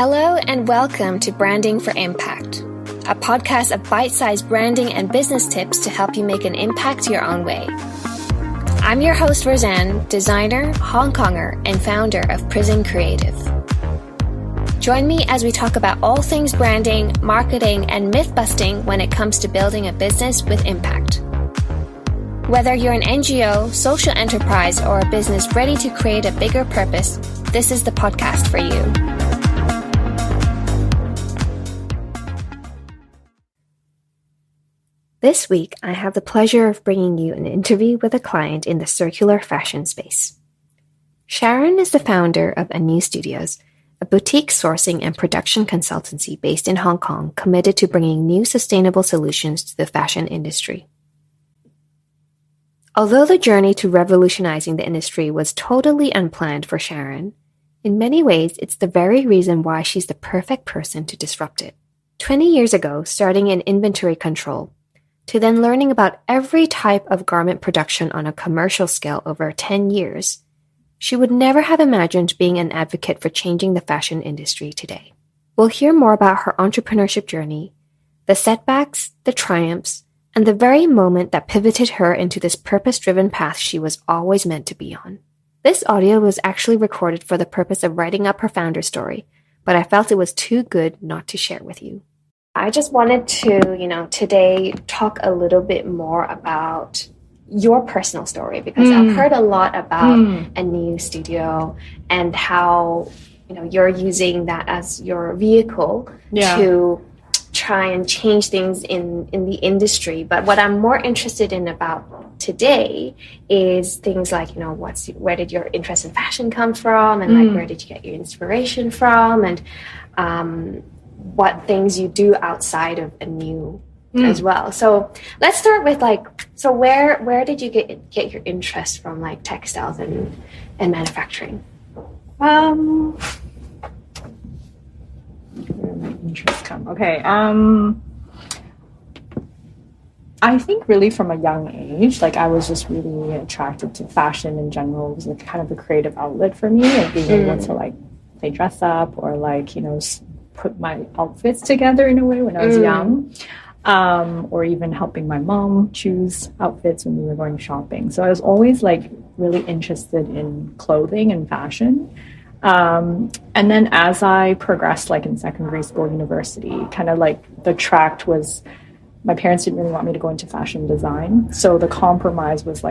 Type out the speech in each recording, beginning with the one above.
Hello and welcome to Branding for Impact, a podcast of bite-sized branding and business tips to help you make an impact your own way. I'm your host, Roseanne, designer, Hong Konger, and founder of Prison Creative. Join me as we talk about all things branding, marketing, and myth-busting when it comes to building a business with impact. Whether you're an NGO, social enterprise, or a business ready to create a bigger purpose, this is the podcast for you. This week, I have the pleasure of bringing you an interview with a client in the circular fashion space. Sharon is the founder of ANEW Studios, a boutique sourcing and production consultancy based in Hong Kong committed to bringing new sustainable solutions to the fashion industry. Although the journey to revolutionizing the industry was totally unplanned for Sharon, in many ways, it's the very reason why she's the perfect person to disrupt it. 20 years ago, starting in inventory control, to then learning about every type of garment production on a commercial scale over 10 years, she would never have imagined being an advocate for changing the fashion industry today. We'll hear more about her entrepreneurship journey, the setbacks, the triumphs, and the very moment that pivoted her into this purpose-driven path she was always meant to be on. This audio was actually recorded for the purpose of writing up her founder story, but I felt it was too good not to share with you. I just wanted to, today talk a little bit more about your personal story because I've heard a lot about ANEW Studio and how, you're using that as your vehicle to try and change things in the industry. But what I'm more interested in about today is things like, where did your interest in fashion come from? And where did you get your inspiration from? And, what things you do outside of ANEW as well. So let's start with where did you get your interest from, like textiles and manufacturing? Where did my interest come? Okay. I think really from a young age, I was just really attracted to fashion in general. It was kind of a creative outlet for me, being able to play dress up or put my outfits together in a way when I was young, or even helping my mom choose outfits when we were going shopping. So I was always really interested in clothing and fashion. And then as I progressed in secondary school, university, kind of the track was, my parents didn't really want me to go into fashion design. So the compromise was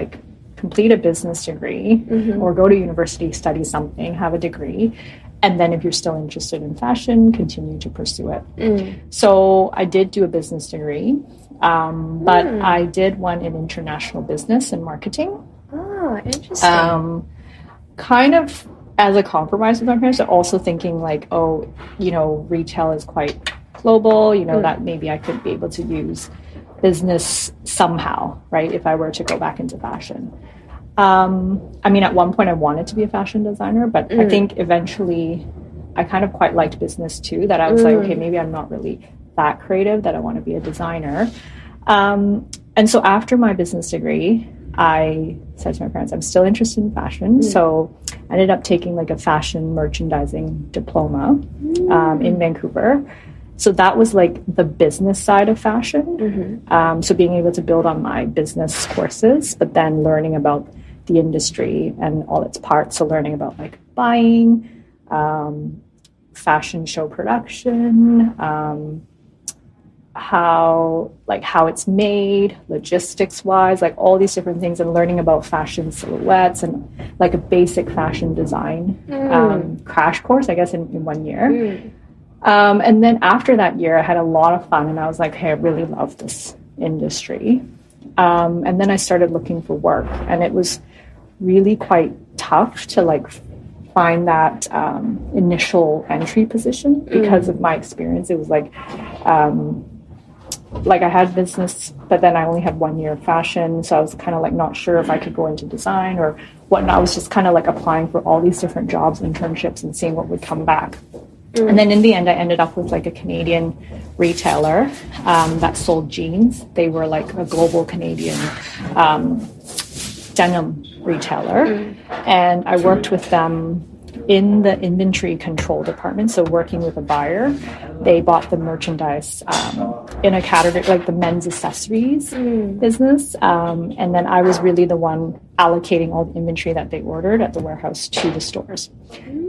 complete a business degree or go to university, study something, have a degree. And then if you're still interested in fashion, continue to pursue it. So I did do a business degree, but I did one in international business and marketing. Oh, interesting. Kind of as a compromise with my parents, but also thinking retail is quite global, that maybe I could be able to use business somehow, right, if I were to go back into fashion. At one point I wanted to be a fashion designer, but I think eventually I kind of quite liked business too, that I was okay, maybe I'm not really that creative, that I want to be a designer. And so after my business degree, I said to my parents, I'm still interested in fashion. So I ended up taking a fashion merchandising diploma in Vancouver. So that was the business side of fashion. So being able to build on my business courses, but then learning about the industry and all its parts. So learning about buying, fashion show production, how it's made, logistics wise, all these different things, and learning about fashion silhouettes and a basic fashion design crash course, I guess, in 1 year. And then after that year, I had a lot of fun and I was hey, I really love this industry. And then I started looking for work, and it was really quite tough to find that initial entry position because of my experience. It was I had business, but then I only had 1 year of fashion. So I was kind of not sure if I could go into design or whatnot. I was just kind of applying for all these different jobs, internships, and seeing what would come back. And then in the end, I ended up with a Canadian retailer that sold jeans. They were a global Canadian denim retailer. And I worked with them in the inventory control department, so working with a buyer, they bought the merchandise in a category like the men's accessories business. And then I was really the one allocating all the inventory that they ordered at the warehouse to the stores.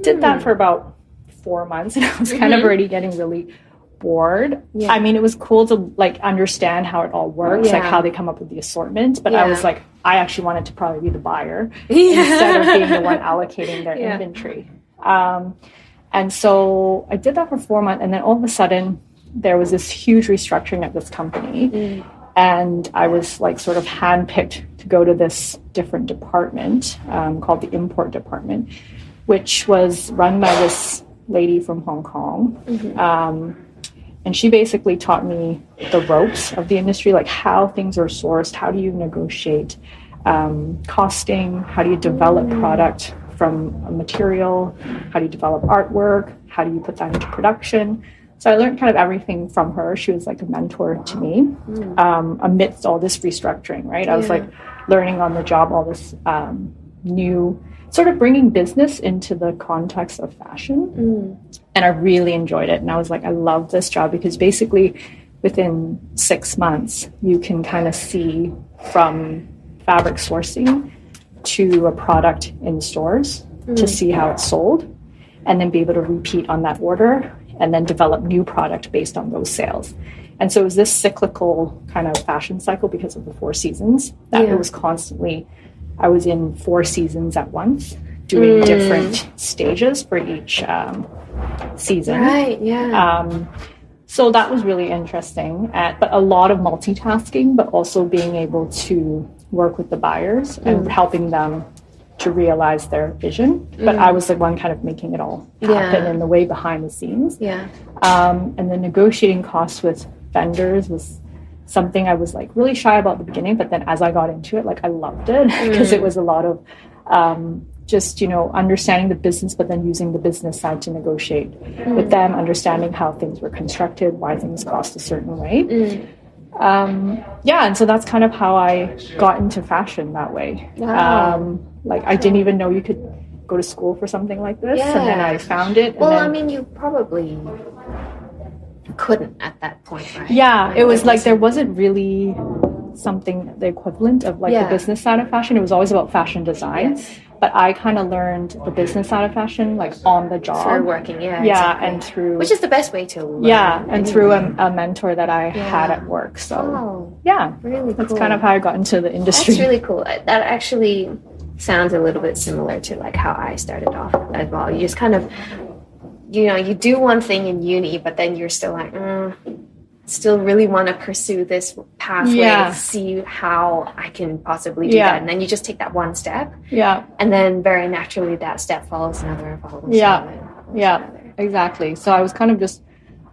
Did that for about 4 months, and I was kind of already getting really bored. Yeah. I mean, it was cool to like understand how it all works, like how they come up with the assortment. But I was like, I actually wanted to probably be the buyer instead of being the one allocating their inventory. And so I did that for 4 months, and then all of a sudden there was this huge restructuring at this company, and I was like sort of handpicked to go to this different department called the import department, which was run by this lady from Hong Kong. And she basically taught me the ropes of the industry, like how things are sourced, how do you negotiate costing, how do you develop product from a material, how do you develop artwork, how do you put that into production. So I learned kind of everything from her. She was like a mentor to me amidst all this restructuring, right? I was like learning on the job all this new, sort of bringing business into the context of fashion. And I really enjoyed it. And I was like, I love this job because basically within 6 months, you can kind of see from fabric sourcing to a product in stores to see how it's sold, and then be able to repeat on that order and then develop new product based on those sales. And so it was this cyclical kind of fashion cycle because of the 4 seasons that it was constantly, I was in 4 seasons at once doing different stages for each season. Right, yeah. So that was really interesting, but a lot of multitasking, but also being able to work with the buyers and helping them to realize their vision. But I was the one kind of making it all happen in the way behind the scenes. And the negotiating costs with vendors was something I was like really shy about at the beginning, but then as I got into it, like I loved it because it was a lot of just, you know, understanding the business, but then using the business side to negotiate with them, understanding how things were constructed, why things cost a certain way. And so that's kind of how I got into fashion that way. Like I didn't even know you could go to school for something like this, and then I found it. Well, I mean, you probably couldn't at that point, right? Yeah, it was like there wasn't really something the equivalent of like the business side of fashion. It was always about fashion design. But I kind of learned the business side of fashion, like on the job. Through working, exactly. And through... Which is the best way to learn. And through a mentor that I had at work. So, really that's cool. kind of how I got into the industry. That's really cool. That actually sounds a little bit similar to like how I started off as well. You just kind of, you know, you do one thing in uni, but then you're still like, still really want to pursue this pathway, see how I can possibly do that. And then you just take that one step. And then very naturally that step follows another, Exactly. So I was kind of just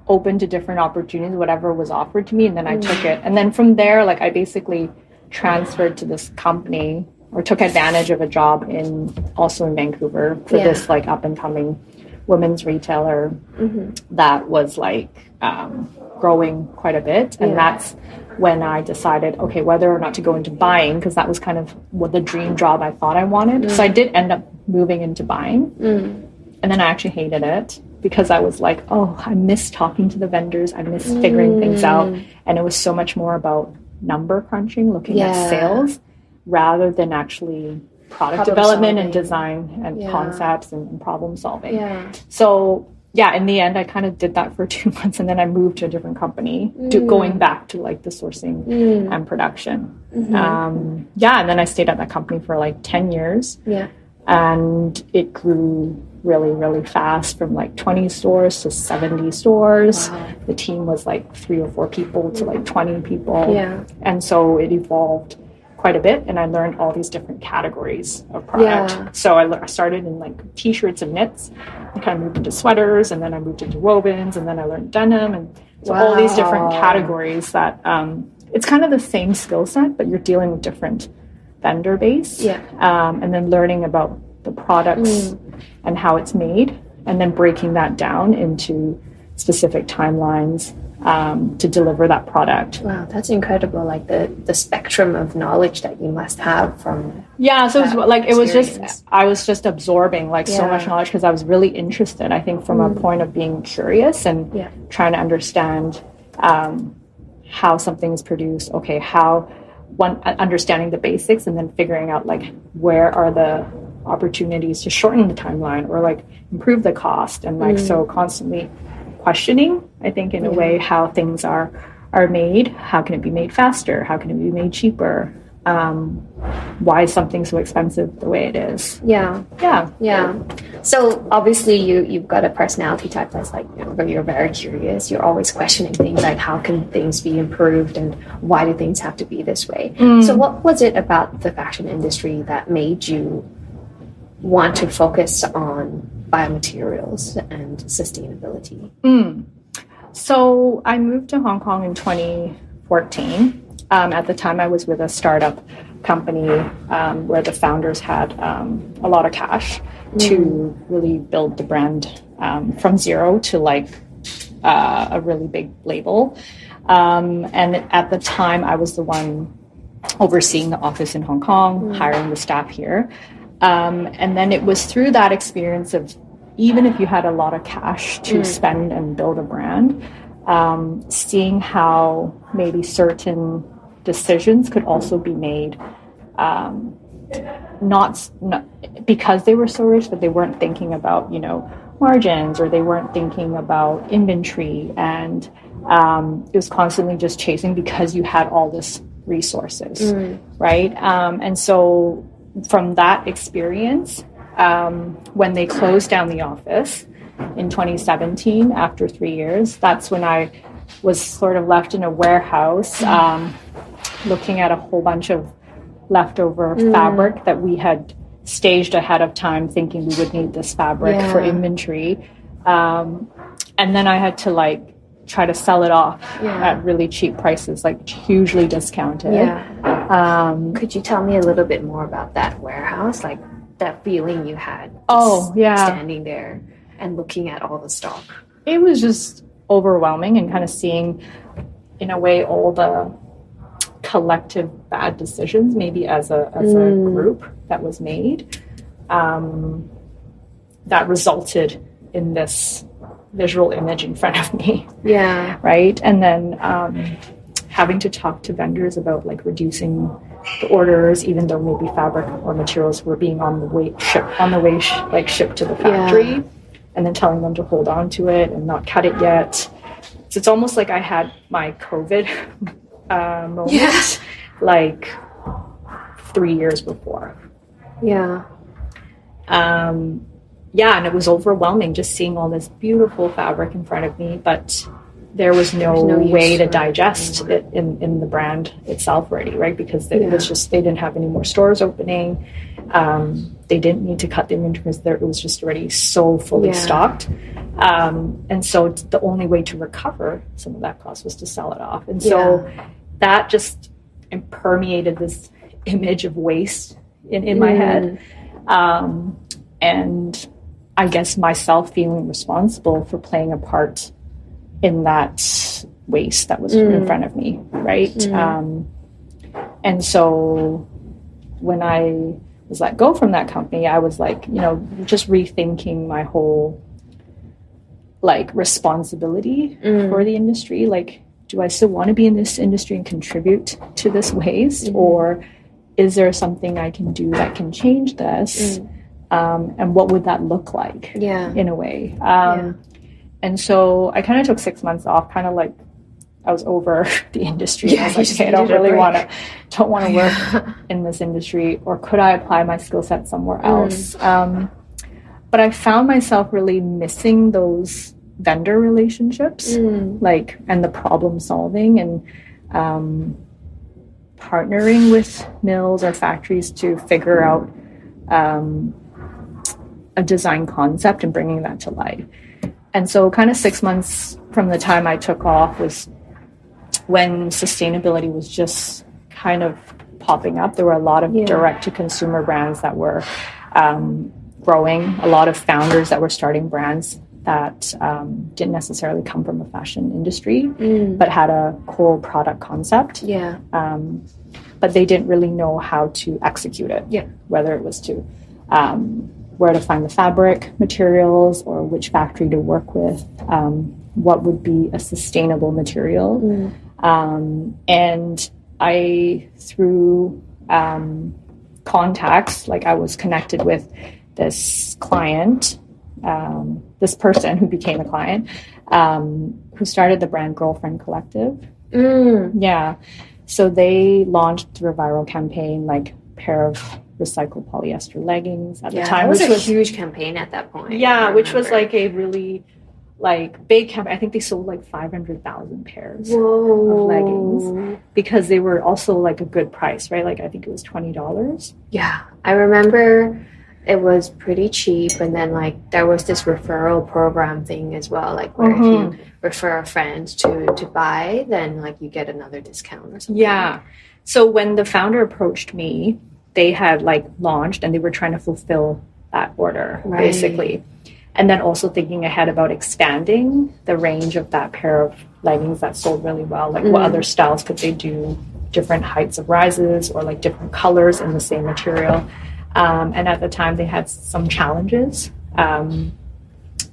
open to different opportunities, whatever was offered to me, and then I took it. And then from there, like I basically transferred to this company or took advantage of a job also in Vancouver for this like up and coming women's retailer that was like growing quite a bit. And that's when I decided, okay, whether or not to go into buying, because that was kind of what the dream job I thought I wanted. So I did end up moving into buying. And then I actually hated it because I was like, oh, I miss talking to the vendors. I miss figuring things out. And it was so much more about number crunching, looking at sales, rather than actually product development and design and concepts and problem solving. So in the end, I kind of did that for 2 months, and then I moved to a different company, going back to like the sourcing and production. And then I stayed at that company for like 10 years. And it grew really, really fast from like 20 stores to 70 stores. The team was like 3 or 4 people to like 20 people. And so it evolved quite a bit, and I learned all these different categories of product. So I started in like t-shirts and knits. I kind of moved into sweaters, and then I moved into wovens, and then I learned denim, and so all these different categories that it's kind of the same skill set, but you're dealing with different vendor base. And then learning about the products and how it's made, and then breaking that down into specific timelines to deliver that product. Wow, that's incredible. Like the spectrum of knowledge that you must have from so it was like experience. I was just absorbing like so much knowledge because I was really interested, I think, from a point of being curious and trying to understand how something is produced, understanding the basics and then figuring out like where are the opportunities to shorten the timeline or like improve the cost, and like so constantly questioning, I think, in a way how things are made. How can it be made faster? How can it be made cheaper? Why is something so expensive the way it is? Yeah. So obviously you've got a personality type that's like, you're very curious. You're always questioning things like how can things be improved and why do things have to be this way? So what was it about the fashion industry that made you want to focus on biomaterials and sustainability? So I moved to Hong Kong in 2014. At the time, I was with a startup company where the founders had a lot of cash to really build the brand from zero to like a really big label. And at the time, I was the one overseeing the office in Hong Kong, hiring the staff here. And then it was through that experience of, even if you had a lot of cash to spend and build a brand, seeing how maybe certain decisions could also be made, not because they were so rich, but they weren't thinking about, margins, or they weren't thinking about inventory. And it was constantly just chasing because you had all this resources, right? And so from that experience, when they closed down the office in 2017, after 3 years, that's when I was sort of left in a warehouse, looking at a whole bunch of leftover fabric that we had staged ahead of time, thinking we would need this fabric for inventory. And then I had to like try to sell it off at really cheap prices, like hugely discounted. Could you tell me a little bit more about that warehouse, like that feeling you had standing there and looking at all the stock? It was just overwhelming, and kind of seeing, in a way, all the collective bad decisions, maybe as a group, that was made, that resulted in this visual image in front of me. Right. And then having to talk to vendors about like reducing the orders, even though maybe fabric or materials were being shipped to the factory, and then telling them to hold on to it and not cut it yet. So it's almost like I had my COVID moment like 3 years before. And it was overwhelming just seeing all this beautiful fabric in front of me, but there was no way to digest it in the brand itself already, right? Because it was just, they didn't have any more stores opening. They didn't need to cut the inventory because it was just already so fully stocked. And so the only way to recover some of that cost was to sell it off. And so that just permeated this image of waste in my head. And I guess myself feeling responsible for playing a part in that waste that was in front of me, right? And so when I was let go from that company, I was like, just rethinking my whole like responsibility for the industry. Like, do I still want to be in this industry and contribute to this waste? Or is there something I can do that can change this? And what would that look like in a way? And so I kind of took 6 months off, kind of like I was over the industry. I was like, okay, I don't want to work in this industry, or could I apply my skill set somewhere else? But I found myself really missing those vendor relationships, and the problem solving, and partnering with mills or factories to figure out a design concept and bringing that to life. And so kind of 6 months from the time I took off was when sustainability was just kind of popping up. There were a lot of direct-to-consumer brands that were growing, a lot of founders that were starting brands that didn't necessarily come from a fashion industry, but had a core product concept. Yeah. But they didn't really know how to execute it. Yeah. Whether it was to where to find the fabric materials or which factory to work with, what would be a sustainable material. And I, through contacts, like I was connected with this client, this person who became a client, who started the brand Girlfriend Collective. Yeah. So they launched through a viral campaign, like a pair of recycled polyester leggings at the time. Which was a huge campaign at that point. Yeah, which was like a really like big campaign. I think they sold like 500,000 pairs of leggings because they were also like a good price, right? Like I think it was $20. Yeah, I remember it was pretty cheap, and then like there was this referral program thing as well, like where if you refer a friend to buy, then like you get another discount or something. Yeah. So when the founder approached me, they had like launched and they were trying to fulfill that order basically. And then also thinking ahead about expanding the range of that pair of leggings that sold really well. Like what other styles could they do, different heights of rises or like different colors in the same material. And at the time they had some challenges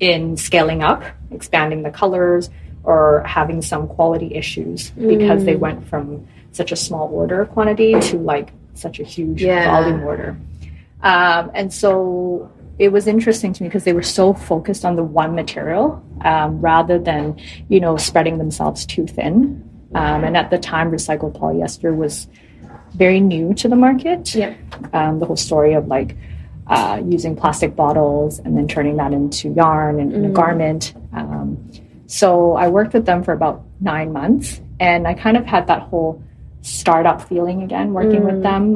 in scaling up, expanding the colors, or having some quality issues because they went from such a small order quantity to like such a huge volume order. And so it was interesting to me because they were so focused on the one material rather than, you know, spreading themselves too thin. And at the time, recycled polyester was very new to the market. The whole story of like using plastic bottles and then turning that into yarn and in a garment. So I worked with them for about 9 months, and I kind of had that whole startup feeling again, working with them,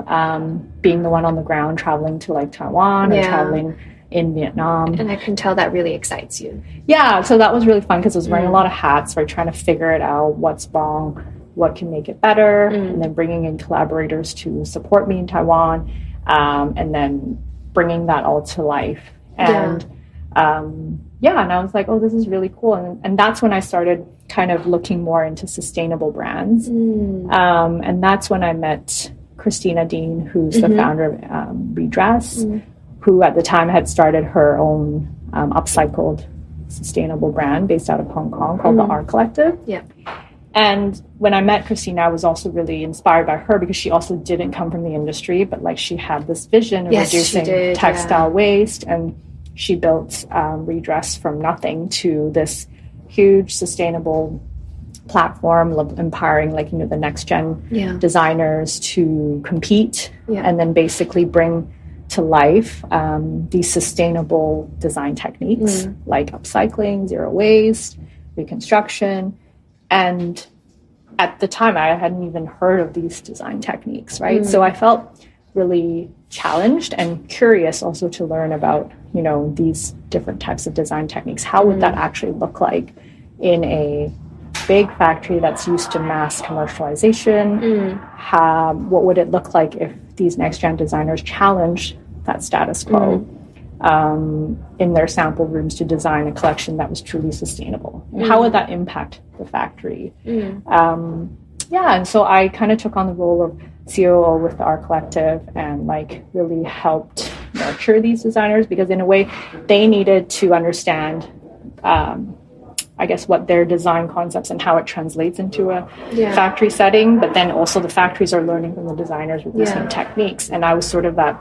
being the one on the ground, traveling to like Taiwan or traveling in Vietnam. And I can tell that really excites you. Yeah, so that was really fun because I was wearing a lot of hats, right, trying to figure it out, what's wrong, what can make it better, and then bringing in collaborators to support me in Taiwan, and then bringing that all to life. And and I was like, oh, this is really cool. And that's when I started kind of looking more into sustainable brands. And that's when I met Christina Dean, who's the founder of Redress, who at the time had started her own upcycled sustainable brand based out of Hong Kong called the R Collective. And when I met Christina, I was also really inspired by her because she also didn't come from the industry, but like she had this vision of reducing textile waste, and she built Redress from nothing to this huge sustainable platform, empowering like, you know, the next gen designers to compete and then basically bring to life these sustainable design techniques like upcycling, zero waste, reconstruction. And at the time I hadn't even heard of these design techniques, right? So I felt really challenged and curious also to learn about, you know, these different types of design techniques. How would that actually look like in a big factory that's used to mass commercialization? What would it look like if these next-gen designers challenge that status quo in their sample rooms to design a collection that was truly sustainable? And how would that impact the factory? And so I kind of took on the role of COO with the R Collective and like really helped nurture these designers, because in a way they needed to understand I guess what their design concepts and how it translates into a factory setting, but then also the factories are learning from the designers with these new techniques, and I was sort of that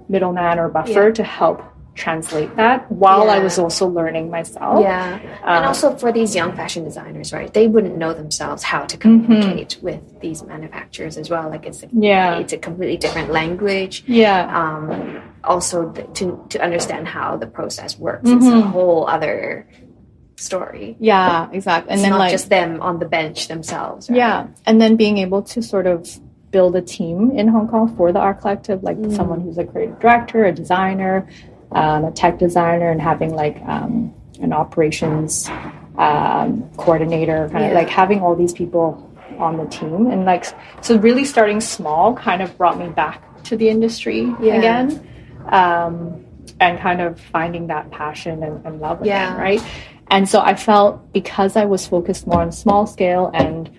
middleman or buffer to help translate that while I was also learning myself. And also for these young fashion designers, right, they wouldn't know themselves how to communicate with these manufacturers as well. Like it's a completely different language. Also to understand how the process works is a whole other story. Exactly. And it's then not like just them on the bench themselves, right? And then being able to sort of build a team in Hong Kong for the R Collective, like someone who's a creative director, a designer, a tech designer, and having like an operations coordinator, kind of like having all these people on the team. And like, so really starting small kind of brought me back to the industry again. and kind of finding that passion and love again, right? And so I felt because I was focused more on small scale and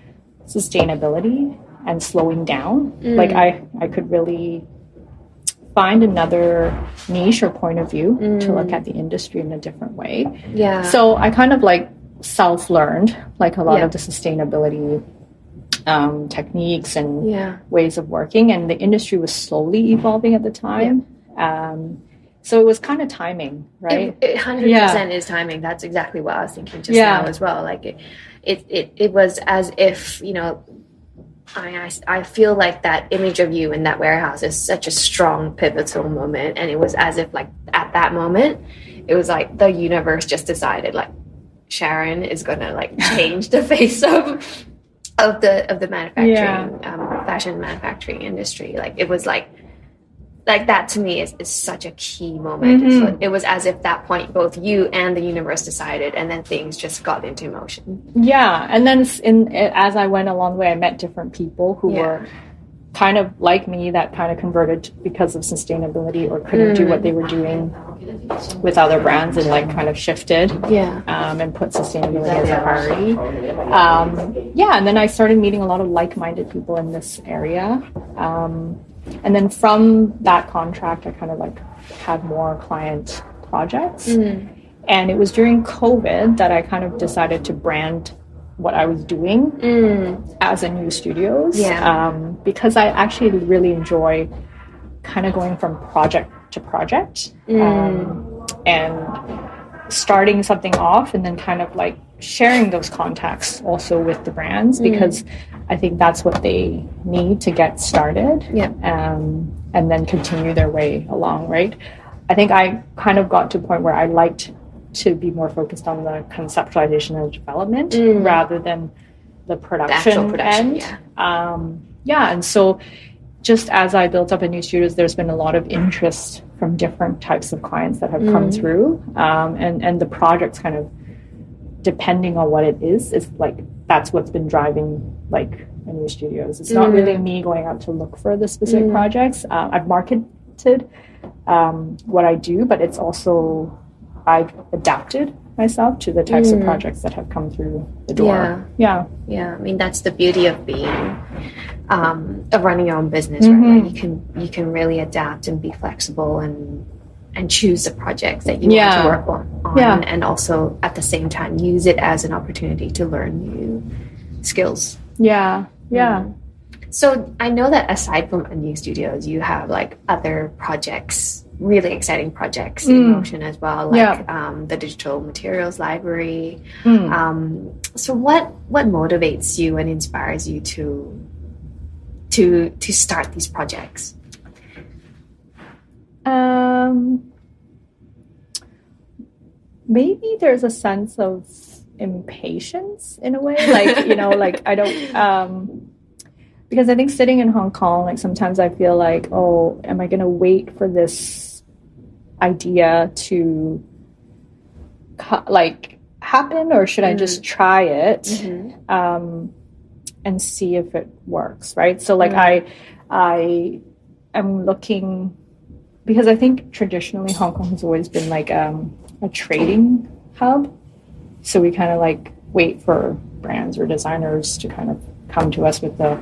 sustainability and slowing down, like I could really find another niche or point of view to look at the industry in a different way. Yeah. So I kind of like self-learned like a lot of the sustainability techniques and ways of working, and the industry was slowly evolving at the time. So it was kind of timing, right? It 100% is timing. That's exactly what I was thinking just now as well. Like it was as if, you know, I feel like that image of you in that warehouse is such a strong pivotal moment, and it was as if like at that moment it was like the universe just decided like Sharon is gonna like change the face of the manufacturing fashion manufacturing industry. Like it was like that to me is such a key moment. Like, it was as if that point both you and the universe decided, and then things just got into motion. Yeah, and then as I went along the way, I met different people who were kind of like me, that kind of converted because of sustainability or couldn't do what they were doing with other brands and like kind of shifted and put sustainability as a priority. And then I started meeting a lot of like-minded people in this area. And then from that contract, I kind of like had more client projects. And it was during COVID that I kind of decided to brand what I was doing as ANEW Studios. Because I actually really enjoy kind of going from project to project and starting something off and then kind of like sharing those contacts also with the brands, because I think that's what they need to get started and then continue their way along, right? I think I kind of got to a point where I liked to be more focused on the conceptualization and development rather than the production end. And so just as I built up ANEW Studios, there's been a lot of interest from different types of clients that have come through, and the projects kind of, depending on what it is like that's what's been driving like ANEW Studios. It's not really me going out to look for the specific projects. I've marketed what I do, but it's also I've adapted myself to the types of projects that have come through the door. Yeah. I mean, that's the beauty of being of running your own business, right? Like you can really adapt and be flexible and choose the projects that you want to work on and also at the same time use it as an opportunity to learn new skills. So I know that aside from ANEW Studios, you have like other projects, really exciting projects in motion as well, like the digital materials library. So what motivates you and inspires you to start these projects? Maybe there's a sense of impatience in a way, like, you know, like I don't, because I think sitting in Hong Kong, like sometimes I feel like, oh, am I going to wait for this idea to like happen, or should I just try it and see if it works, right? So like I am looking, because I think traditionally Hong Kong has always been like a trading hub. So we kind of like wait for brands or designers to kind of come to us with the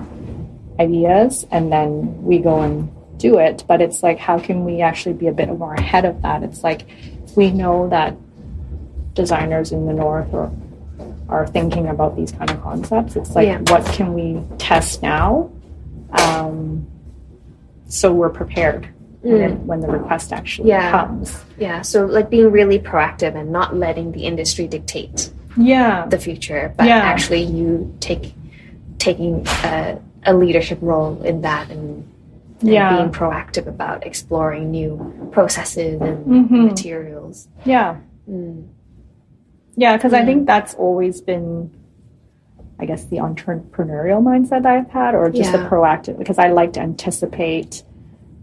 ideas and then we go and do it. But it's like, how can we actually be a bit more ahead of that? It's like, we know that designers in the North are thinking about these kind of concepts. It's like, what can we test now? So we're prepared when the request actually comes. So like being really proactive and not letting the industry dictate the future, but actually you taking a leadership role in that and being proactive about exploring new processes and materials. Because I think that's always been, I guess, the entrepreneurial mindset that I've had, or just the proactive, because I like to anticipate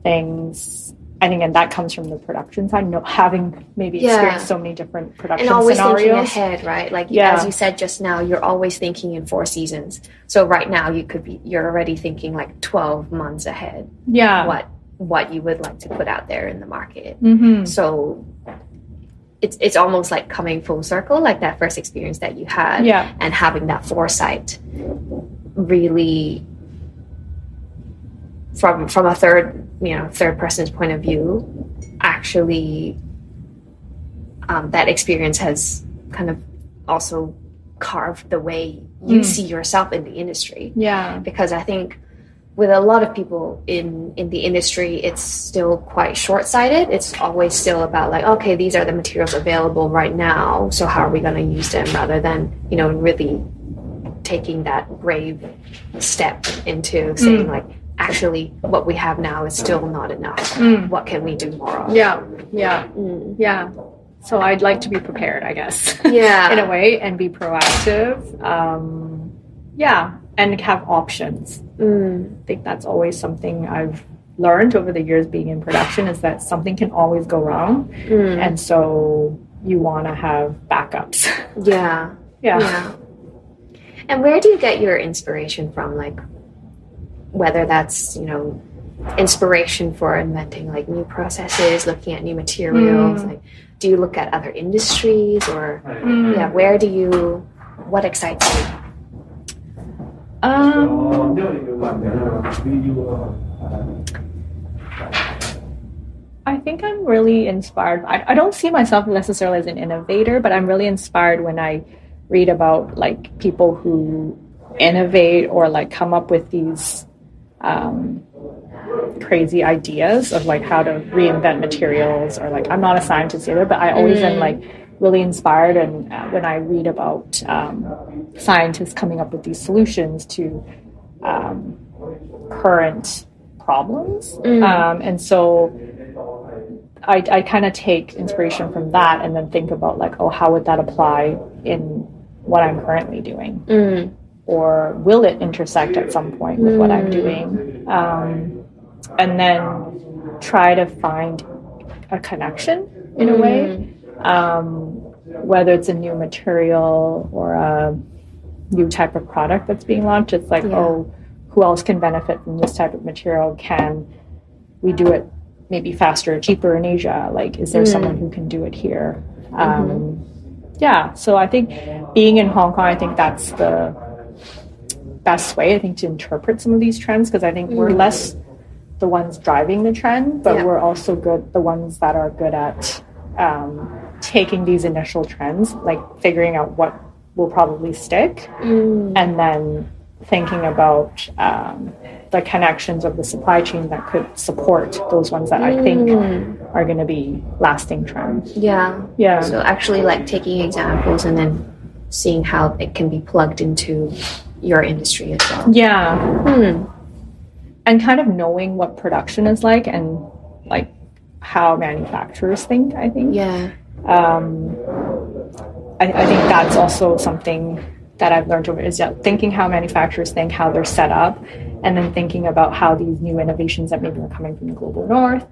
things. I think, and that comes from the production side, having maybe experienced so many different production scenarios. And always scenarios. thinking ahead, right? Like, as you said just now, you're always thinking in 4 seasons. So right now you're already thinking like 12 months ahead. What what you would like to put out there in the market. Mm-hmm. So it's almost like coming full circle, like that first experience that you had, and having that foresight really from a third person's point of view, actually that experience has kind of also carved the way you see yourself in the industry. Yeah. Because I think with a lot of people in the industry, it's still quite short-sighted. It's always still about like, okay, these are the materials available right now, so how are we going to use them, rather than, really taking that brave step into saying like, actually, what we have now is still not enough. What can we do more of? Yeah. So I'd like to be prepared, I guess. Yeah. In a way, and be proactive. And have options. I think that's always something I've learned over the years being in production, is that something can always go wrong. And so you want to have backups. Yeah. And where do you get your inspiration from? Like, whether that's, inspiration for inventing like new processes, looking at new materials, like, do you look at other industries, or what excites you? I think I'm really inspired. I don't see myself necessarily as an innovator, but I'm really inspired when I read about like people who innovate or like come up with these crazy ideas of like how to reinvent materials, or like, I'm not a scientist either, but I always am like really inspired, and when I read about scientists coming up with these solutions to current problems, and so I kind of take inspiration from that, and then think about like, oh, how would that apply in what I'm currently doing, or will it intersect at some point with what I'm doing, and then try to find a connection in a way. Whether it's a new material or a new type of product that's being launched, it's like, oh, who else can benefit from this type of material? Can we do it maybe faster or cheaper in Asia? Like, is there someone who can do it here? So I think being in Hong Kong, I think that's the best way, I think, to interpret some of these trends, because I think we're less the ones driving the trend, but we're also the ones that are good at taking these initial trends, like figuring out what will probably stick, and then thinking about the connections of the supply chain that could support those ones that I think are going to be lasting trends. Yeah. So actually like taking examples and then seeing how it can be plugged into your industry as well. And kind of knowing what production is like, and like how manufacturers think, I think. I think that's also something that I've learned over, is thinking how manufacturers think, how they're set up, and then thinking about how these new innovations that maybe are coming from the global north,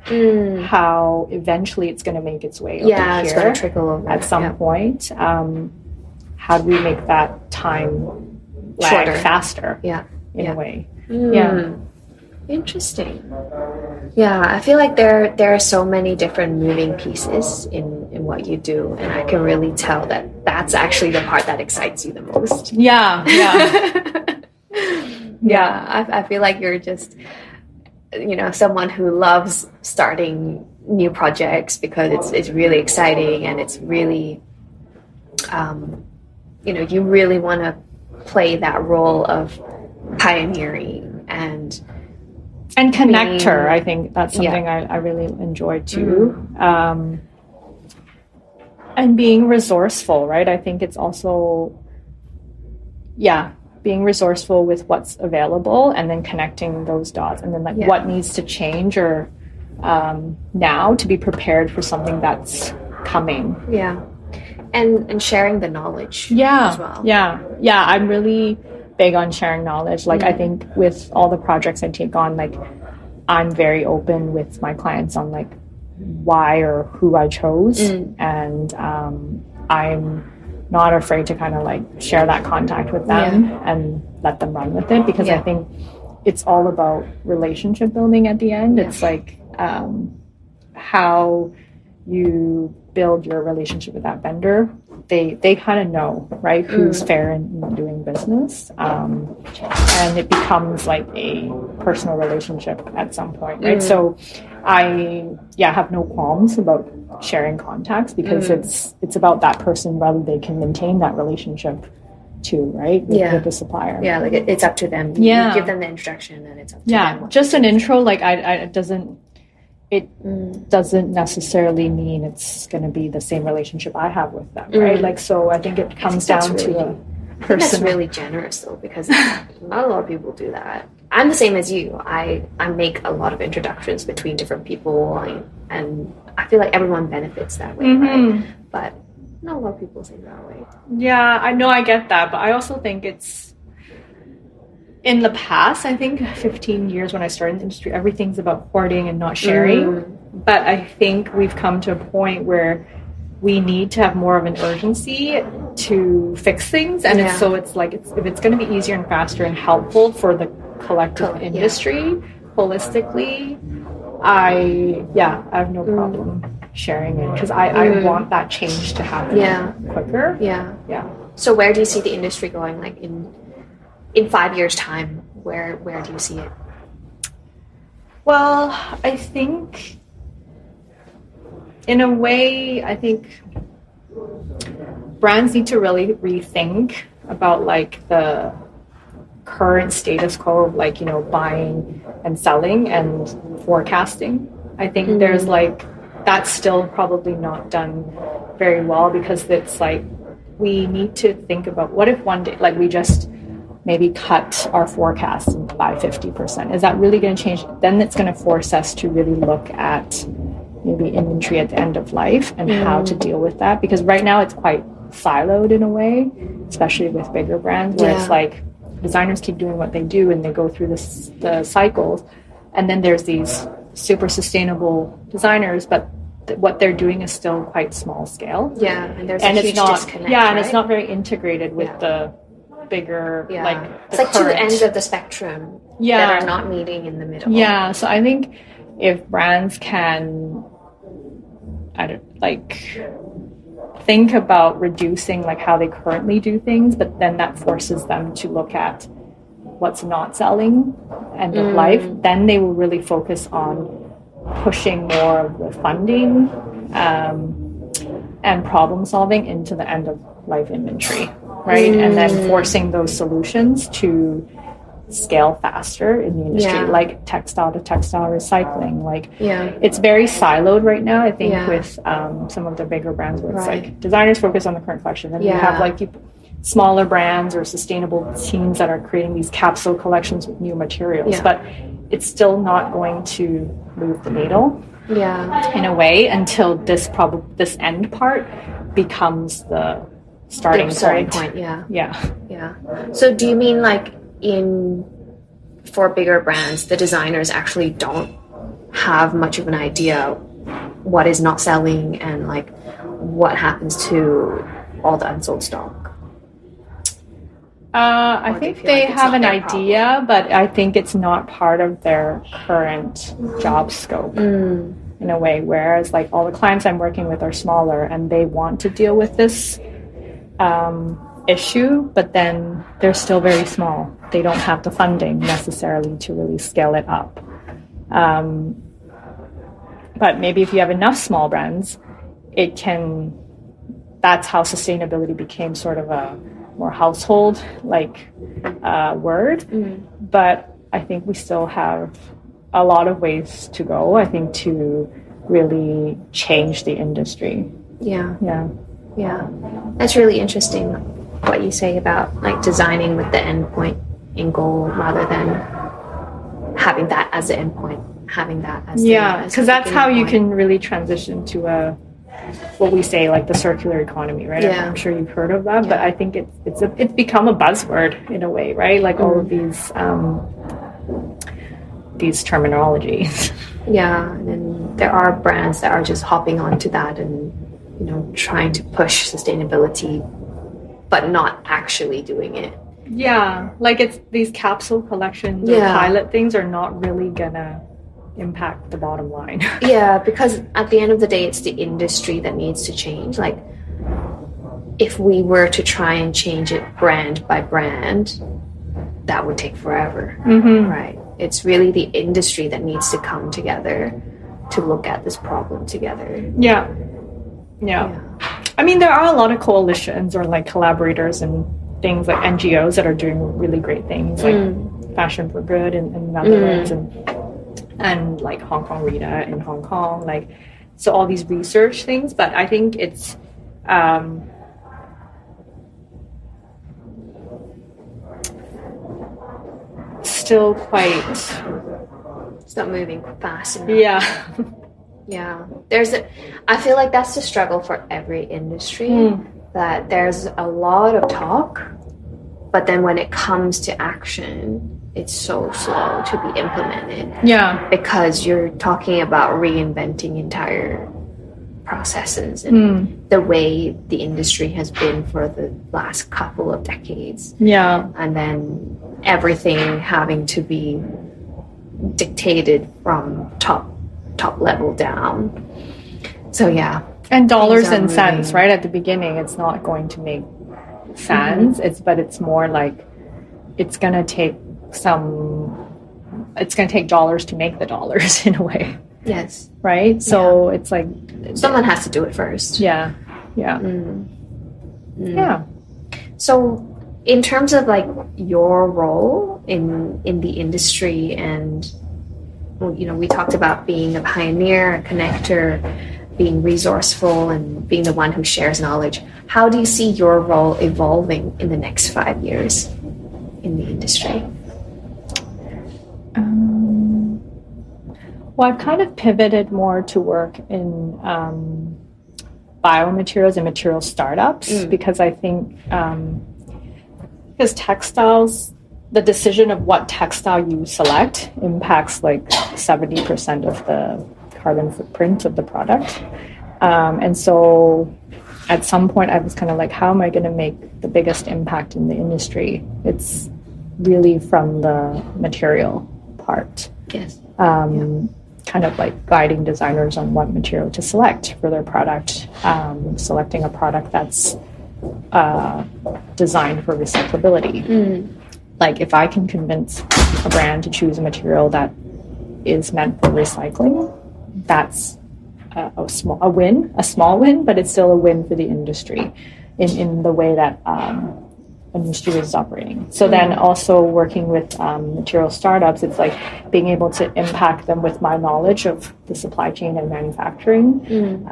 how eventually it's going to make its way over here, it's going to trickle over at some point. How do we make that time lag faster in a way? Interesting. I feel like there are so many different moving pieces in what you do, and I can really tell that that's actually the part that excites you the most. I feel like you're just someone who loves starting new projects, because it's really exciting, and it's really you really want to play that role of pioneering and connector. I think that's something I really enjoy too. And being resourceful, right? I think it's also, being resourceful with what's available, and then connecting those dots, and then like what needs to change or now to be prepared for something that's coming. And sharing the knowledge as well. I'm really big on sharing knowledge. Like I think with all the projects I take on, like I'm very open with my clients on like why or who I chose, and I'm not afraid to kind of like share that contact with them and let them run with it, because I think it's all about relationship building at the end. It's like how you build your relationship with that vendor. They kind of know, right, who's fair in doing business, and it becomes like a personal relationship at some point, right? So I have no qualms about sharing contacts, because it's about that person, whether they can maintain that relationship too, right, with the supplier. Yeah, like it's up to them. You give them the introduction, and it's up to them. Just an intro, like it doesn't necessarily mean it's going to be the same relationship I have with them, right? Like, so I think it comes down to a person. That's really generous, though, because not a lot of people do that. I'm the same as you. I make a lot of introductions between different people, and I feel like everyone benefits that way, right? But not a lot of people think that way. Yeah, I know, I get that, but I also think it's, in the past, I think 15 years when I started in the industry, everything's about hoarding and not sharing. But I think we've come to a point where we need to have more of an urgency to fix things. And it's like, if it's going to be easier and faster and helpful for the collective industry, holistically, I have no problem sharing it, because I want that change to happen quicker. Yeah. So where do you see the industry going, like in 5 years' time? Where do you see it? Well, I think, in a way, I think brands need to really rethink about like the current status quo of, like, you know, buying and selling and forecasting. I think there's like, that's still probably not done very well, because it's like, we need to think about, what if one day, like, we just maybe cut our forecast by 50%? Is that really going to change? Then it's going to force us to really look at maybe inventory at the end of life and how to deal with that. Because right now it's quite siloed in a way, especially with bigger brands, where it's like designers keep doing what they do and they go through the cycles. And then there's these super sustainable designers, but what they're doing is still quite small scale. Yeah, and there's a huge disconnect. Yeah, right? and it's not very integrated with the bigger, like, it's like two ends of the spectrum that are not meeting in the middle. Yeah, so I think if brands can, think about reducing like how they currently do things, but then that forces them to look at what's not selling end of life, then they will really focus on pushing more of the funding and problem solving into the end of life inventory, right? And then forcing those solutions to scale faster in the industry, like textile to textile recycling. Like, it's very siloed right now, I think, with some of the bigger brands, where it's like designers focus on the current collection, and you have like smaller brands or sustainable teams that are creating these capsule collections with new materials, but it's still not going to move the needle in a way until this end part becomes the starting point. So do you mean like for bigger brands, the designers actually don't have much of an idea what is not selling and like what happens to all the unsold stock? I think they have an idea, but I think it's not part of their current job scope in a way. Whereas like all the clients I'm working with are smaller and they want to deal with this issue, but then they're still very small. They don't have the funding necessarily to really scale it up. But maybe if you have enough small brands, that's how sustainability became sort of a more household word. But I think we still have a lot of ways to go, I think, to really change the industry. Yeah. That's really interesting what you say about like designing with the end point in goal rather than having that as the end point, having that as because that's how you can really transition to what we say, like the circular economy, right? I'm sure you've heard of that, but I think it's become a buzzword in a way, right? Like all of these terminologies. And then there are brands that are just hopping onto that and, you know, trying to push sustainability, but not actually doing it. Yeah, like it's these capsule collections or pilot things are not really gonna impact the bottom line. Yeah, because at the end of the day, it's the industry that needs to change. Like, if we were to try and change it brand by brand, that would take forever, right? It's really the industry that needs to come together to look at this problem together. Yeah. I mean, there are a lot of coalitions or like collaborators and things like NGOs that are doing really great things, like Fashion for Good in Netherlands and like Hong Kong Rita in Hong Kong, like, so all these research things. But I think it's still quite, it's not moving fast enough. Yeah. I feel like that's the struggle for every industry, that there's a lot of talk, but then when it comes to action, it's so slow to be implemented. Yeah. Because you're talking about reinventing entire processes and the way the industry has been for the last couple of decades. Yeah. And then everything having to be dictated from top level down. So yeah. And dollars and cents, right? At the beginning, it's not going to make sense. But it's more like it's going to take dollars to make the dollars in a way. Yes. Right? So it's like someone has to do it first. Yeah. Yeah. So in terms of like your role in the industry, and we talked about being a pioneer, a connector, being resourceful, and being the one who shares knowledge. How do you see your role evolving in the next 5 years in the industry? Well, I've kind of pivoted more to work in biomaterials and material startups because I think because textiles, the decision of what textile you select impacts like 70% of the carbon footprint of the product. And so at some point I was kind of like, how am I going to make the biggest impact in the industry? It's really from the material part. Yes. Kind of like guiding designers on what material to select for their product, selecting a product that's designed for recyclability. Like if I can convince a brand to choose a material that is meant for recycling, that's a small win, but it's still a win for the industry in the way that industry is operating. So then also working with material startups, it's like being able to impact them with my knowledge of the supply chain and manufacturing,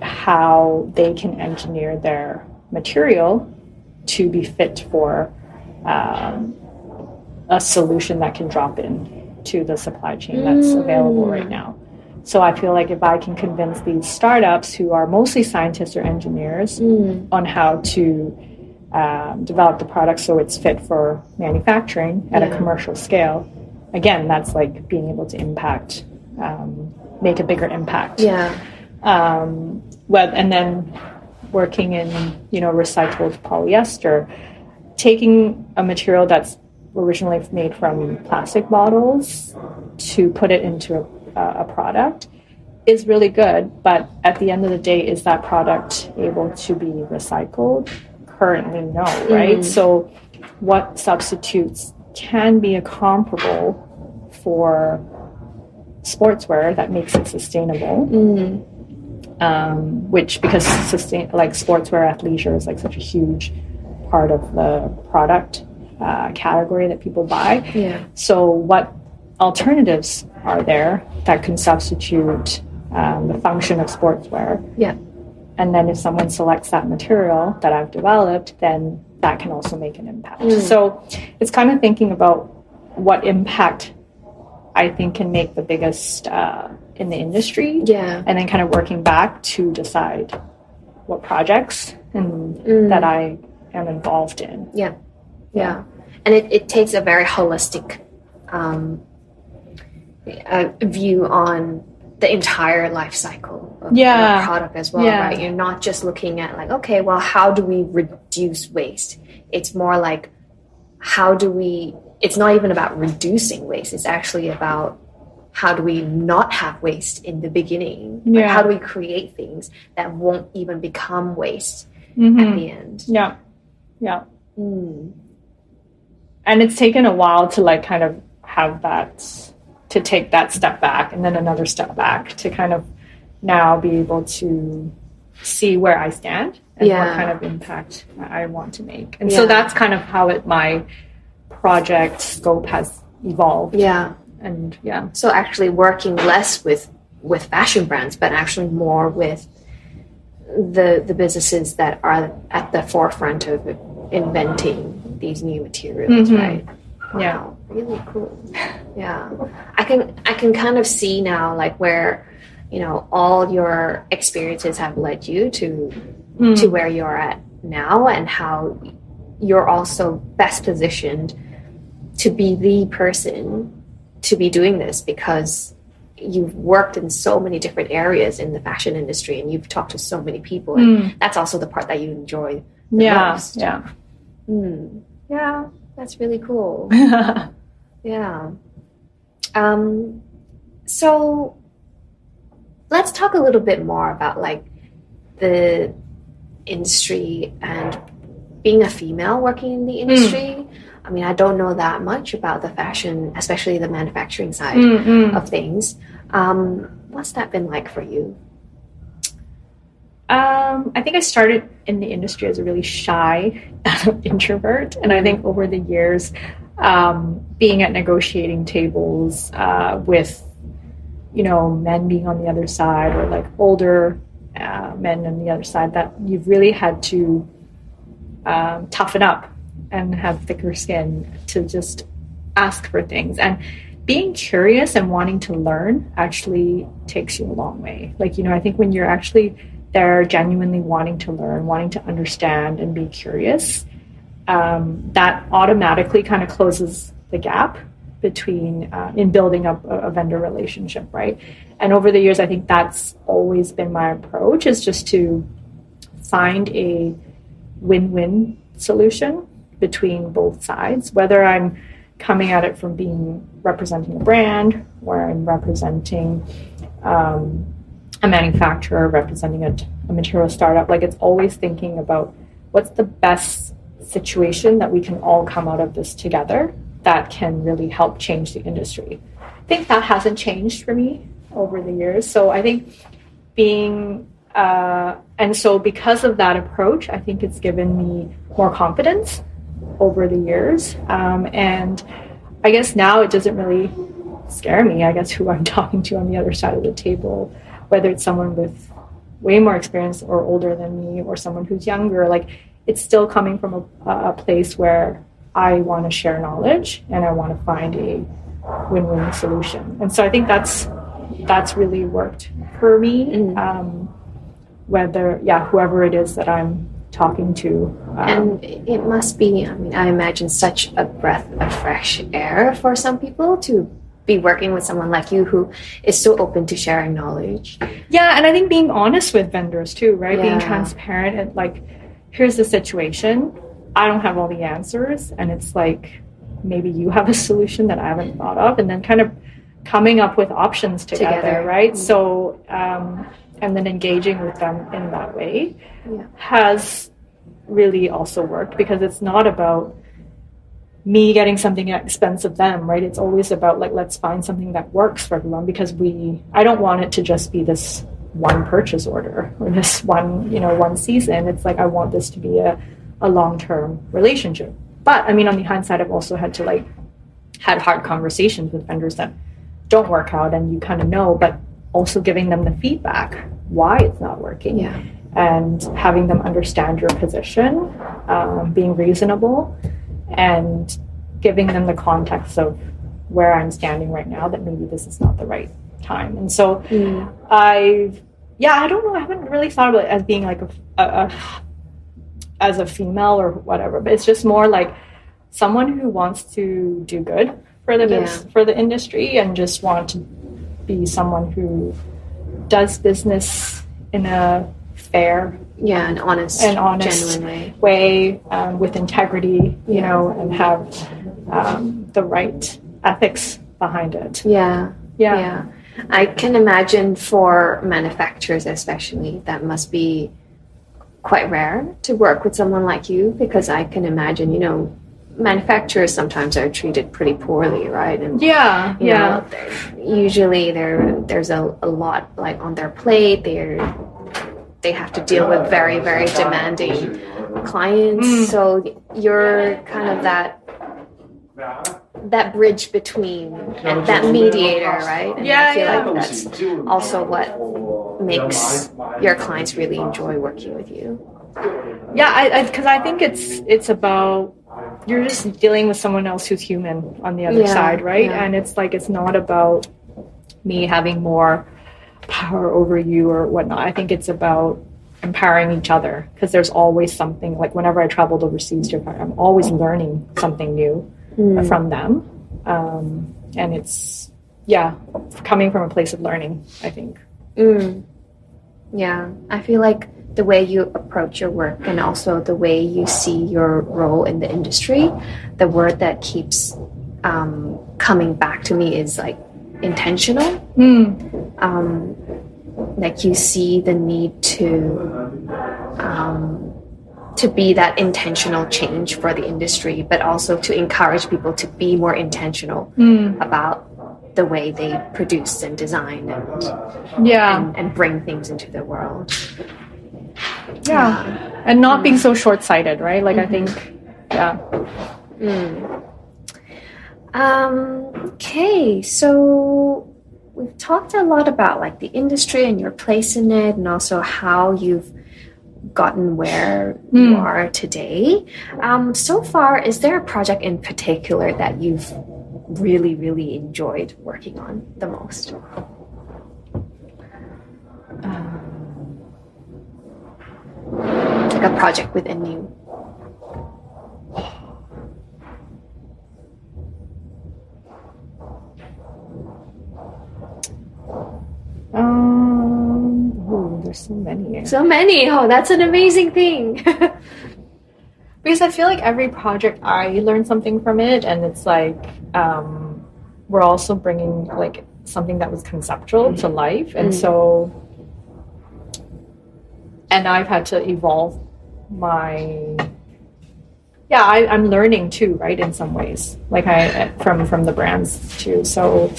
how they can engineer their material to be fit for a solution that can drop in to the supply chain that's available right now. So I feel like if I can convince these startups who are mostly scientists or engineers on how to develop the product so it's fit for manufacturing at a commercial scale, again, that's like being able to impact, make a bigger impact. And then working in, recycled polyester, taking a material that's originally made from plastic bottles to put it into a product is really good. But at the end of the day, is that product able to be recycled? Currently, no, right? So what substitutes can be a comparable for sportswear that makes it sustainable? Which, because sportswear athleisure is like such a huge part of the product category that people buy. So what alternatives are there that can substitute the function of sportswear? And then if someone selects that material that I've developed, then that can also make an impact. So it's kind of thinking about what impact I think can make the biggest in the industry. And then kind of working back to decide what projects that I am involved in. And it takes a very holistic view on the entire life cycle of the product as well, right? You're not just looking at like, okay, well, how do we reduce waste? It's more like, it's not even about reducing waste. It's actually about how do we not have waste in the beginning? Like how do we create things that won't even become waste at the end? Yeah. Yeah. And it's taken a while to like kind of have that, to take that step back and then another step back to kind of now be able to see where I stand and what kind of impact I want to make. And so that's kind of how my project scope has evolved. Yeah. And so actually working less with fashion brands, but actually more with the businesses that are at the forefront of inventing these new materials, right? Wow, really cool. Yeah, I can kind of see now like where, you know, all your experiences have led you to where you're at now, and how you're also best positioned to be the person to be doing this, because you've worked in so many different areas in the fashion industry and you've talked to so many people, and that's also the part that you enjoy the most. Yeah, that's really cool. Yeah. So let's talk a little bit more about like the industry and being a female working in the industry. I mean, I don't know that much about the fashion, especially the manufacturing side of things. What's that been like for you? I think I started in the industry as a really shy introvert. And I think over the years, being at negotiating tables with, you know, men being on the other side, or like older men on the other side, that you've really had to toughen up and have thicker skin to just ask for things. And being curious and wanting to learn actually takes you a long way. Like, you know, I think when you're actually there genuinely wanting to learn, wanting to understand and be curious, that automatically kind of closes the gap between in building up a vendor relationship, right? And over the years, I think that's always been my approach, is just to find a win-win solution between both sides, whether I'm coming at it from representing a brand, or I'm representing a manufacturer, representing a material startup. Like, it's always thinking about what's the best situation that we can all come out of this together that can really help change the industry. I think that hasn't changed for me over the years. So I think and so because of that approach, I think it's given me more confidence over the years. And I guess now it doesn't really scare me, I guess, who I'm talking to on the other side of the table, whether it's someone with way more experience or older than me, or someone who's younger. Like, it's still coming from a place where I want to share knowledge and I want to find a win-win solution. And so I think that's really worked for me. Whoever it is that I'm talking to. And it must be, I mean, I imagine such a breath of fresh air for some people to be working with someone like you who is so open to sharing knowledge. Yeah, and I think being honest with vendors too, right? Being transparent and like, here's the situation. I don't have all the answers, and it's like, maybe you have a solution that I haven't thought of, and then kind of coming up with options together. Right? Mm-hmm. So, and then engaging with them in that way has really also worked, because it's not about me getting something at expense of them, right? It's always about like, let's find something that works for everyone, because I don't want it to just be this one purchase order or this one season. It's like, I want this to be a long-term relationship. But I mean, on the hindsight, I've also had to had hard conversations with vendors that don't work out, and you kind of know, but also giving them the feedback why it's not working, and having them understand your position, being reasonable, and giving them the context of where I'm standing right now, that maybe this is not the right time. And so I don't know, I haven't really thought about it as being like as a female or whatever, but it's just more like someone who wants to do good for the industry, and just want to be someone who does business in a fair, an honest, genuine way with integrity, you know, and have the right ethics behind it. Yeah. I can imagine for manufacturers especially, that must be quite rare to work with someone like you, because I can imagine, you know, manufacturers sometimes are treated pretty poorly, right? And you know, usually there's a lot like on their plate. They have to deal with very, very demanding clients. So you're kind of that bridge between, and that mediator, right? And I feel like that's also what makes your clients really enjoy working with you. Yeah, because I think it's about, you're just dealing with someone else who's human on the other side, right? And it's like, it's not about me having more power over you or whatnot. I think it's about empowering each other, because there's always something, like whenever I traveled overseas to Japan, I'm always learning something new from them. And it's, coming from a place of learning, I think. Yeah, I feel like the way you approach your work and also the way you see your role in the industry, the word that keeps coming back to me is like intentional. Like you see the need to be that intentional change for the industry, but also to encourage people to be more intentional about the way they produce and design and bring things into the world. And not being so short-sighted, right? Like I think, Okay, so we've talked a lot about like the industry and your place in it, and also how you've gotten where you are today. So far, is there a project in particular that you've really, really enjoyed working on the most? Like a project with ANEW. There's so many. So many. Oh, that's an amazing thing. Because I feel like every project I learn something from it, and it's like we're also bringing like something that was conceptual to life, and so, and I've had to evolve my. I'm learning too, right? In some ways, like from the brands too. So.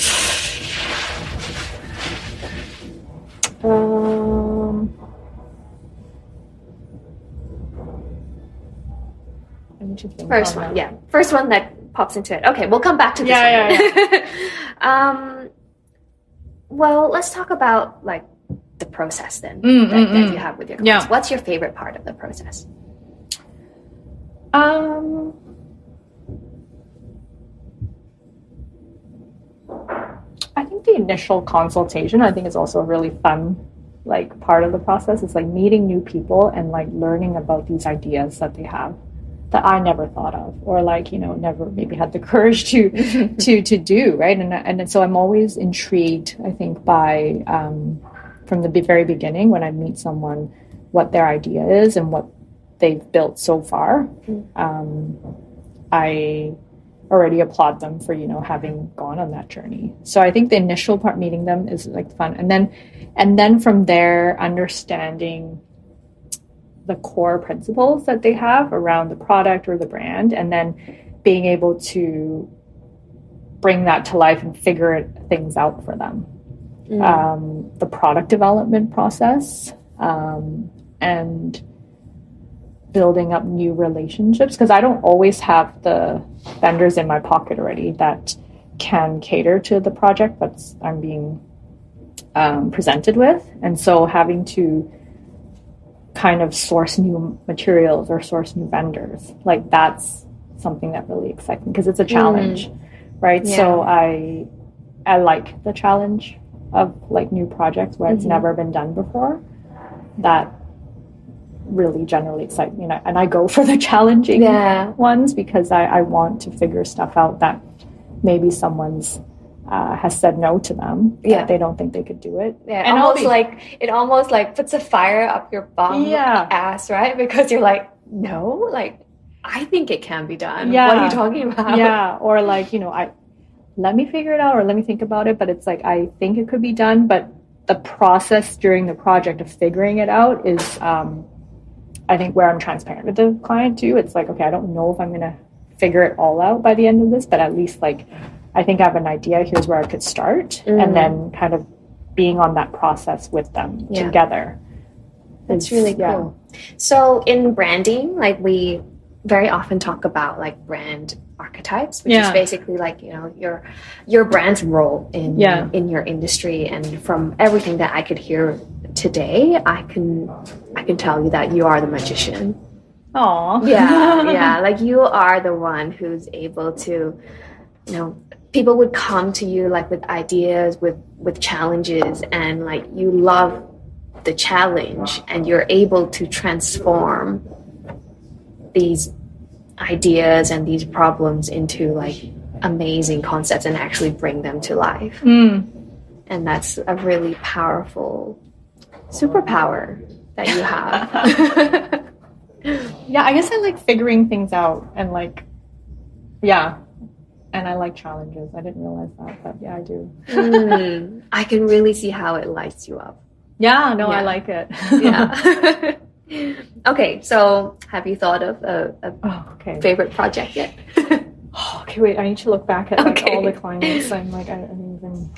First one that pops into it. Okay, we'll come back to this one. Well, let's talk about like the process then that you have with your clients. What's your favorite part of the process? I think the initial consultation, I think, is also a really fun like part of the process. It's like meeting new people and like learning about these ideas that they have that I never thought of, or like, you know, never maybe had the courage to do, right? And so I'm always intrigued, I think, by from the very beginning when I meet someone, what their idea is and what they've built so far. I already applaud them for, you know, having gone on that journey. So I think the initial part, meeting them, is like fun, and then from there, understanding the core principles that they have around the product or the brand, and then being able to bring that to life and figure things out for them. The product development process, and building up new relationships, because I don't always have the vendors in my pocket already that can cater to the project that I'm being presented with. And so having to kind of source new materials or source new vendors, like that's something that really excites me, because it's a challenge, right? So I like the challenge of like new projects where it's never been done before. That really generally excite me, and I go for the challenging ones, because I want to figure stuff out that maybe someone's has said no to them. Yeah. They don't think they could do it. Yeah, and it almost like puts a fire up your bum ass, right? Because you're like, no, like I think it can be done. Yeah. What are you talking about? Yeah, or like, let me figure it out, or let me think about it. But it's like, I think it could be done, but the process during the project of figuring it out is, I think, where I'm transparent with the client too. It's like, okay, I don't know if I'm going to figure it all out by the end of this, but at least like, I think I have an idea. Here's where I could start. And then kind of being on that process with them together. That's really cool. So in branding, like we very often talk about like brand archetypes, which is basically like, your brand's role in your industry. And from everything that I could hear today, I can tell you that you are the magician. Aww. Yeah. Like you are the one who's able to, people would come to you like with ideas, with challenges, and like you love the challenge and you're able to transform these ideas and these problems into like amazing concepts and actually bring them to life. And that's a really powerful superpower that you have. Yeah, I guess I like figuring things out and like, and I like challenges. I didn't realize that, but yeah, I do. I can really see how it lights you up. Yeah, no, I like it. Yeah. Okay, so have you thought of a favorite project yet? Okay, wait, I need to look back at like all the clients. I'm like, I don't even...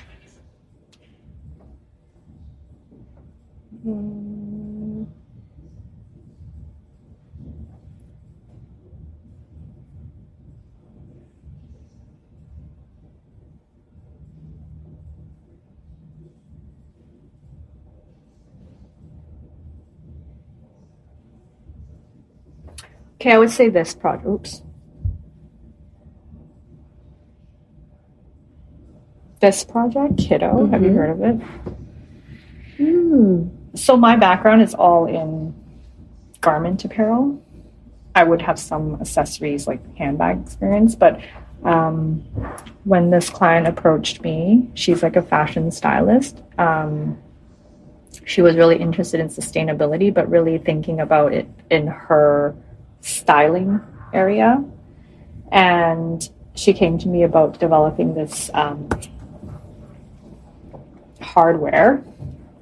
Okay, I would say this project. Oops. This project, Kiddo. Have you heard of it? So my background is all in garment apparel. I would have some accessories like handbag experience, but when this client approached me, she's like a fashion stylist. She was really interested in sustainability, but really thinking about it in her styling area. And she came to me about developing this hardware,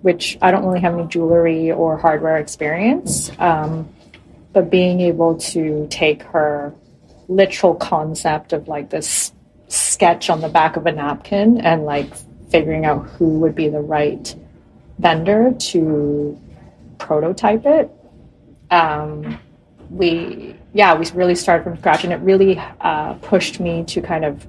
which I don't really have any jewelry or hardware experience, but being able to take her literal concept of like this sketch on the back of a napkin and like figuring out who would be the right vendor to prototype it. We really started from scratch, and it really pushed me to kind of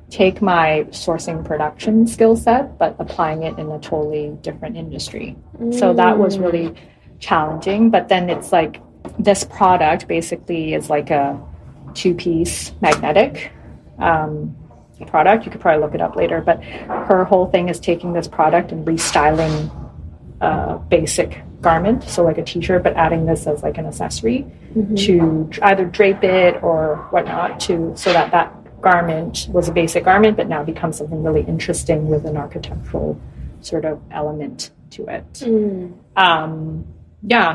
take my sourcing production skill set, but applying it in a totally different industry. So that was really challenging. But then it's like this product basically is like a 2-piece magnetic product. You could probably look it up later, but her whole thing is taking this product and restyling a basic garment, so like a t-shirt, but adding this as like an accessory to either drape it or whatnot, so that garment was a basic garment, but now becomes something really interesting with an architectural sort of element to it.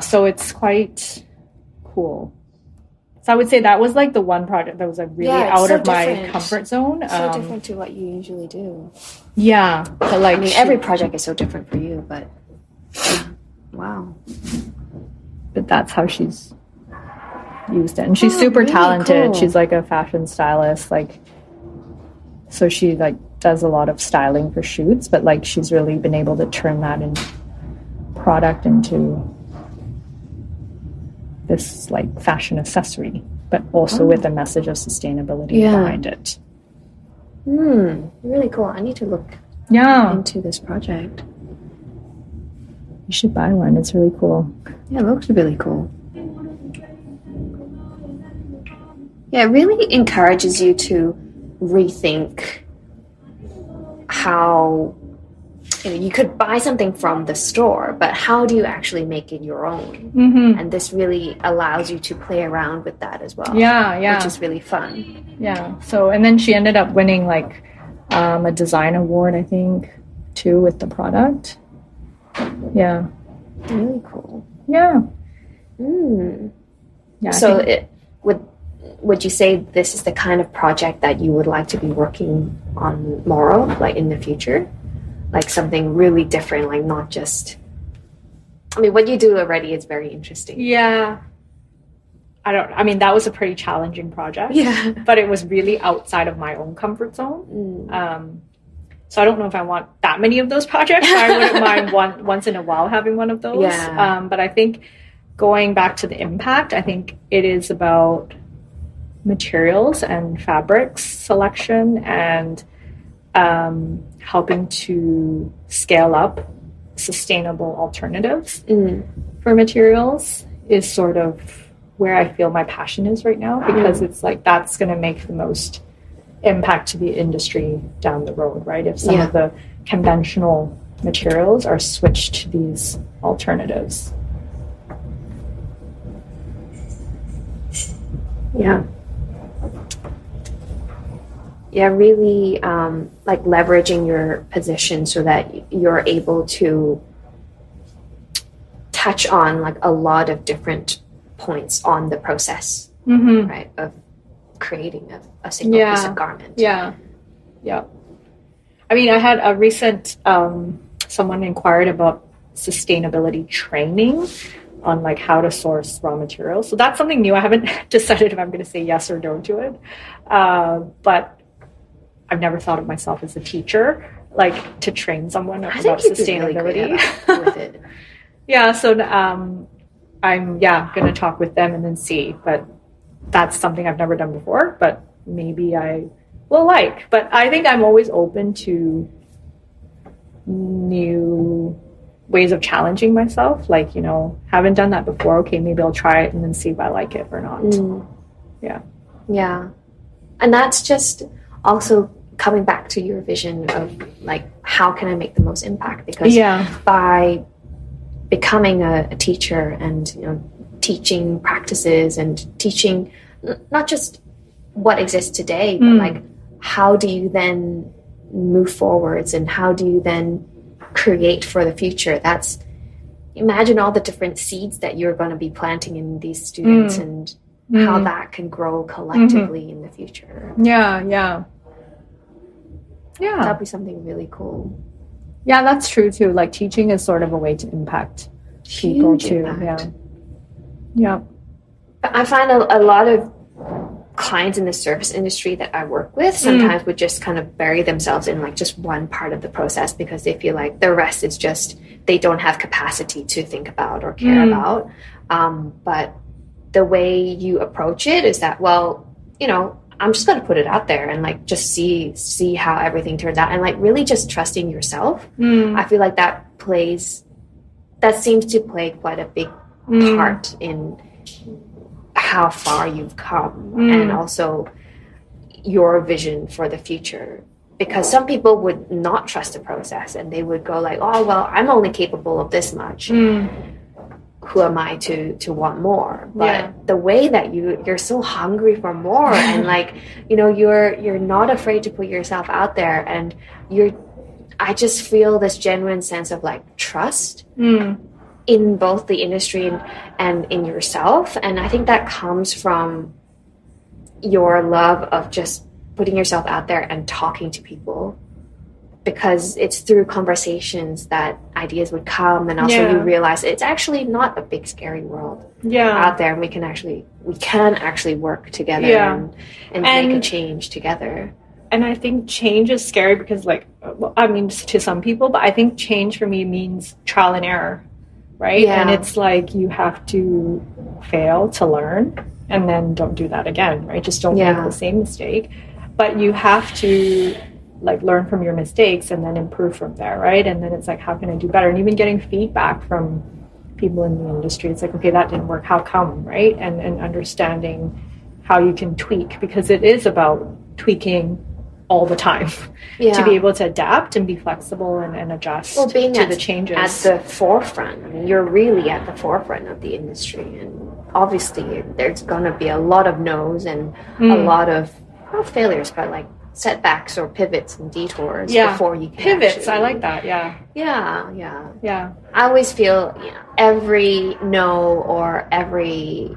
So it's quite cool. So I would say that was like the one project that was like really out of my comfort zone. So different to what you usually do. Yeah, but like every project is so different for you, but wow. But that's how she's used it, and she's super really talented. Cool. She's like a fashion stylist, like, so she like does a lot of styling for shoots, but like she's really been able to turn that in product into this like fashion accessory, but also with a message of sustainability behind it. Really cool. I need to look into this project. You should buy one. It's really cool. Yeah, it looks really cool. Yeah, it really encourages you to rethink how, you could buy something from the store, but how do you actually make it your own? And this really allows you to play around with that as well. Yeah. Which is really fun. Yeah. So, and then she ended up winning like a design award, I think, too, with the product. Yeah. Really cool. Yeah. Yeah. So would you say this is the kind of project that you would like to be working on more of, like in the future? Like something really different, like not just... I mean, what you do already is very interesting. Yeah. I mean, that was a pretty challenging project. Yeah. But it was really outside of my own comfort zone. So I don't know if I want that many of those projects. I wouldn't mind once in a while having one of those. Yeah. But I think going back to the impact, I think it is about materials and fabrics selection and helping to scale up sustainable alternatives for materials is sort of where I feel my passion is right now, because it's like that's going to make the most impact to the industry down the road, right? If some of the conventional materials are switched to these alternatives. Yeah. Yeah, really like leveraging your position so that you're able to touch on like a lot of different points on the process, right, of creating a single piece of garment. Yeah. I mean, I had a recent, someone inquired about sustainability training on like how to source raw materials. So that's something new. I haven't decided if I'm going to say yes or no to it. But I've never thought of myself as a teacher, like to train someone about sustainability. Really with it. Yeah. So I'm going to talk with them and then see. But that's something I've never done before. But maybe I will like. But I think I'm always open to new ways of challenging myself. Like, you know, haven't done that before. Okay, maybe I'll try it and then see if I like it or not. Yeah. And that's just also coming back to your vision of like, how can I make the most impact? Because by becoming a teacher and, you know, teaching practices and teaching not just what exists today, but like, how do you then move forwards and how do you then create for the future? That's, imagine all the different seeds that you're going to be planting in these students and how that can grow collectively in the future. Yeah. That'd be something really cool. Yeah, that's true too. Like teaching is sort of a way to impact people too. Impact. Yeah. I find a lot of clients in the service industry that I work with sometimes would just kind of bury themselves in like just one part of the process because they feel like the rest is just, they don't have capacity to think about or care about. But the way you approach it is that, well, you know, I'm just going to put it out there and like just see how everything turns out and like really just trusting yourself. I feel like that seems to play quite a big part in how far you've come and also your vision for the future. Because some people would not trust the process and they would go like, oh, well, I'm only capable of this much. Who am I to want more? But the way that you're so hungry for more and like, you know, you're not afraid to put yourself out there and I just feel this genuine sense of like trust in both the industry and in yourself. And I think that comes from your love of just putting yourself out there and talking to people, because it's through conversations that ideas would come, and also you realize it's actually not a big scary world out there, and we can actually work together and make a change together. And I think change is scary because, like, well, I mean, to some people, but I think change for me means trial and error, right? Yeah. And it's like you have to fail to learn, and then don't do that again, right? Just don't make the same mistake. But you have to like learn from your mistakes and then improve from there, right? And then it's like, how can I do better? And even getting feedback from people in the industry, it's like, okay, that didn't work, how come, right? And understanding how you can tweak, because it is about tweaking all the time to be able to adapt and be flexible and adjust to the changes. At the forefront, I mean, you're really at the forefront of the industry, and obviously there's going to be a lot of no's and a lot of, not failures, but like setbacks or pivots and detours before you can pivots. Actually, I like that. Yeah. Yeah. I always feel every no or every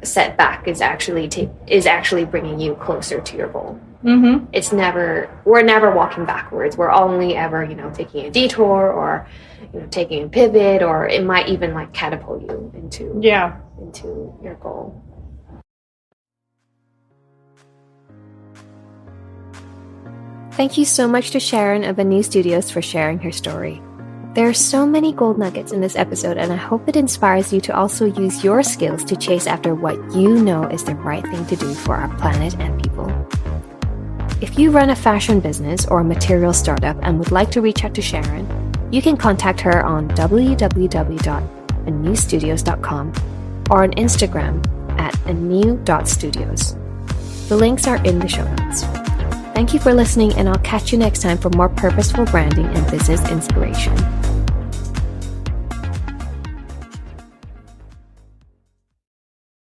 setback is actually bringing you closer to your goal. Mm-hmm. We're never walking backwards. We're only ever taking a detour or taking a pivot, or it might even like catapult you into your goal. Thank you so much to Sharon of ANEW Studios for sharing her story. There are so many gold nuggets in this episode, and I hope it inspires you to also use your skills to chase after what you know is the right thing to do for our planet and people. If you run a fashion business or a material startup and would like to reach out to Sharon, you can contact her on www.anewstudios.com or on Instagram at anew.studios. The links are in the show notes. Thank you for listening, and I'll catch you next time for more purposeful branding and business inspiration.